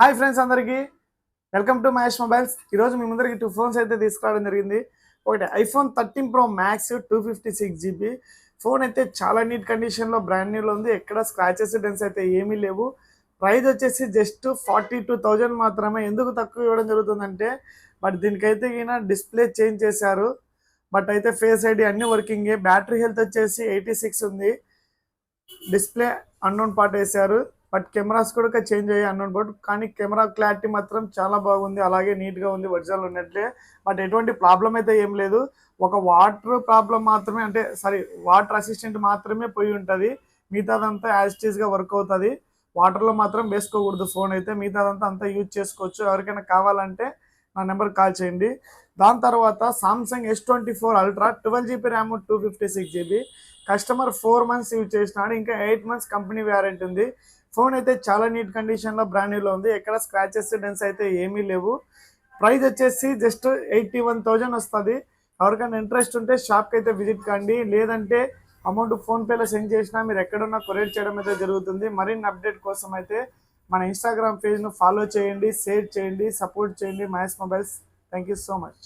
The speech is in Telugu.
హాయ్ ఫ్రెండ్స్ అందరికీ వెల్కమ్ టు మహేష్ మొబైల్స్. ఈరోజు మీ ముందరికి టూ ఫోన్స్ అయితే తీసుకురావడం జరిగింది. ఒకటి iPhone 13 pro max 256 GB phone అయితే చాలా నీట్ కండిషన్లో బ్రాండ్ న్యూలో ఉంది. ఎక్కడ స్క్రాచెస్ డెన్స్ అయితే ఏమీ లేవు. ప్రైస్ వచ్చేసి జస్ట్ 42,000 మాత్రమే. ఎందుకు తక్కువ ఇవ్వడం జరుగుతుందంటే బట్ దీనికైతే ఈయన డిస్ప్లే చేంజ్ చేశారు. బట్ అయితే ఫేస్ ఐడి అన్ని వర్కింగే. బ్యాటరీ హెల్త్ వచ్చేసి 86 ఉంది. డిస్ప్లే అన్నోన్ పార్ట్ వేశారు. బట్ కెమెరాస్ కూడా చేంజ్ అయ్యాయి అన్నోన్ పార్ట్. కానీ కెమెరా క్లారిటీ మాత్రం చాలా బాగుంది, అలాగే నీట్గా ఉంది ఒరిజినల్ ఉన్నట్లే. బట్ ఎటువంటి ప్రాబ్లం అయితే ఏం లేదు. ఒక వాటర్ ప్రాబ్లం మాత్రమే, అంటే వాటర్ అసిస్టెంట్ మాత్రమే పోయి ఉంటుంది. మిగతాదంతా యాజ్ ఇట్ ఈస్గా వర్క్ అవుతుంది. వాటర్లో మాత్రం వేసుకోకూడదు ఫోన్ అయితే. మిగతాదంతా అంతా యూజ్ చేసుకోవచ్చు. ఎవరికైనా కావాలంటే నా నెంబర్కి కాల్ చేయండి. దాని తర్వాత Samsung S24 ultra 12 GB RAM 256 GB customer 4 months use చేసినాడు. ఇంకా 8 months కంపెనీ వ్యారంటీ ఉంది. ఫోన్ అయితే చాలా నీట్ కండిషన్లో బ్రాండ్ న్యూలో ఉంది. ఎక్కడ స్క్రాచెస్ డెన్స్ అయితే ఏమీ లేవు. ప్రైస్ వచ్చేసి జస్ట్ 81,000 వస్తుంది. ఎవరికైనా ఇంట్రెస్ట్ ఉంటే షాప్కి అయితే విజిట్ కండి. లేదంటే అమౌంట్ ఫోన్పేలో సెండ్ చేసినా మీరు ఎక్కడున్నా కొరియర్ చేయడం అయితే జరుగుతుంది. మరిన్ని అప్డేట్ కోసం అయితే మన ఇన్స్టాగ్రామ్ పేజ్ను ఫాలో చేయండి, షేర్ చేయండి, సపోర్ట్ చేయండి. Mahesh mobiles. Thank you so much.